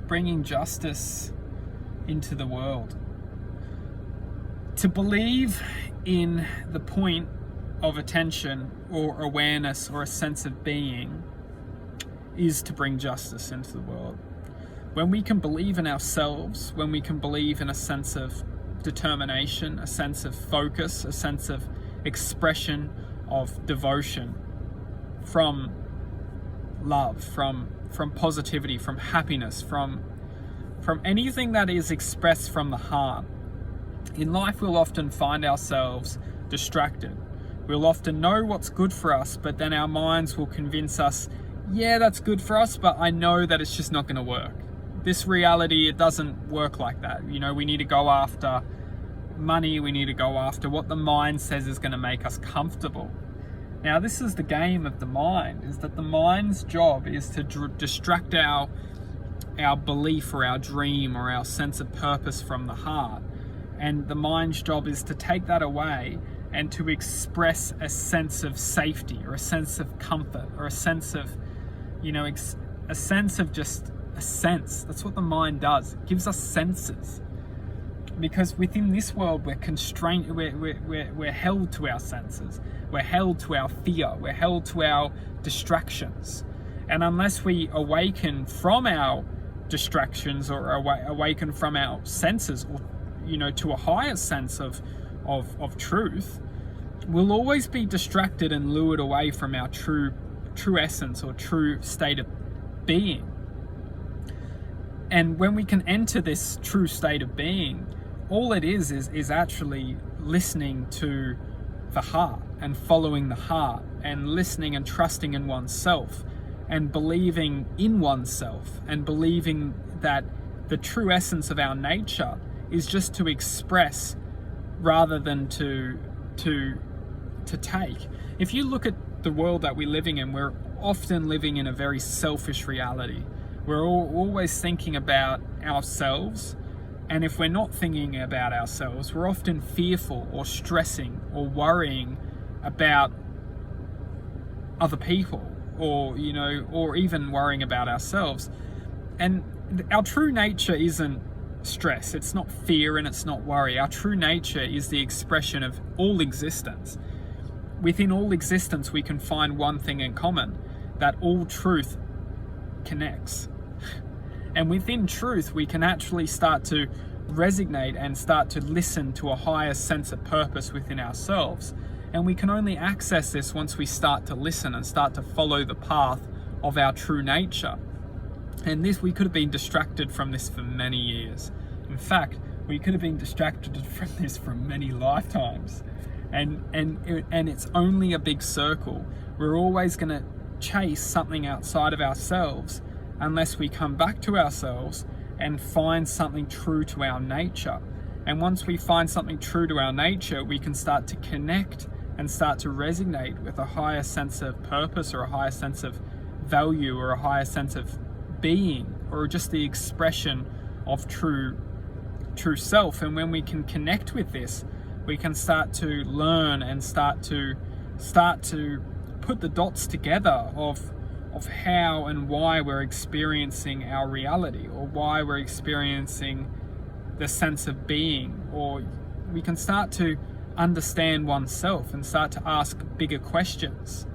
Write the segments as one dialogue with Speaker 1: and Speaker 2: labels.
Speaker 1: bringing justice into the world. To believe in the point of attention or awareness or a sense of being is to bring justice into the world. When we can believe in ourselves, when we can believe in a sense of determination, a sense of focus, a sense of expression of devotion from love, from positivity, from happiness, from anything that is expressed from the heart. In life, we'll often find ourselves distracted. We'll often know what's good for us, but then our minds will convince us, yeah, that's good for us, but I know that it's just not going to work. This reality, it doesn't work like that. You know, we need to go after money, we need to go after what the mind says is going to make us comfortable. Now, this is the game of the mind, is that the mind's job is to distract our belief or our dream or our sense of purpose from the heart. And the mind's job is to take that away and to express a sense of safety or a sense of comfort or a sense of, a sense of just a sense. That's what the mind does. It gives us senses. Because within this world, we're constrained, we're held to our senses. We're held to our fear. We're held to our distractions. And unless we awaken from our distractions or awaken from our senses or, to a higher sense of truth, we'll always be distracted and lured away from our true essence or true state of being. And when we can enter this true state of being, all it is actually listening to the heart and following the heart and listening and trusting in oneself and believing in oneself and believing that the true essence of our nature is just to express rather than to take. If you look at the world that we're living in, we're often living in a very selfish reality. We're always thinking about ourselves, and if we're not thinking about ourselves, we're often fearful or stressing or worrying about other people or even worrying about ourselves. And our true nature isn't stress, it's not fear, and it's not worry. Our true nature is the expression of all existence. Within all existence, we can find one thing in common, that all truth connects. And within truth, we can actually start to resonate and start to listen to a higher sense of purpose within ourselves. And we can only access this once we start to listen and start to follow the path of our true nature. And we could have been distracted from this for many years. In fact, we could have been distracted from this for many lifetimes. And it's only a big circle. We're always going to chase something outside of ourselves unless we come back to ourselves and find something true to our nature. And once we find something true to our nature, we can start to connect and start to resonate with a higher sense of purpose or a higher sense of value or a higher sense of being or just the expression of true self. And when we can connect with this, we can start to learn and start to put the dots together of how and why we're experiencing our reality, or why we're experiencing the sense of being, or we can start to understand oneself and start to ask bigger questions.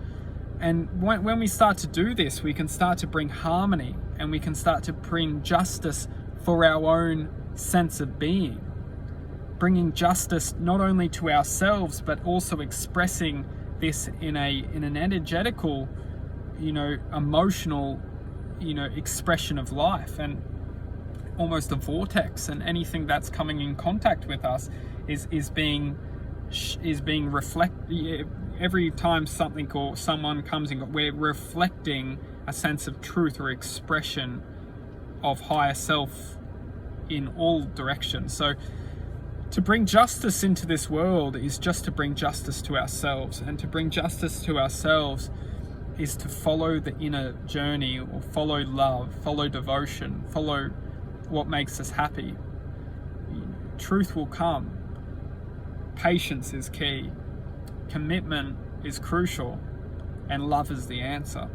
Speaker 1: And when we start to do this, we can start to bring harmony, and we can start to bring justice for our own sense of being, bringing justice not only to ourselves but also expressing this in an energetical, emotional, expression of life, and almost a vortex. And anything that's coming in contact with us is being reflected. Every time something or someone comes in, we're reflecting a sense of truth or expression of higher self in all directions. So to bring justice into this world is just to bring justice to ourselves, and to bring justice to ourselves is to follow the inner journey, or follow love, follow devotion, follow what makes us happy. Truth will come. Patience is key. Commitment is crucial, and love is the answer.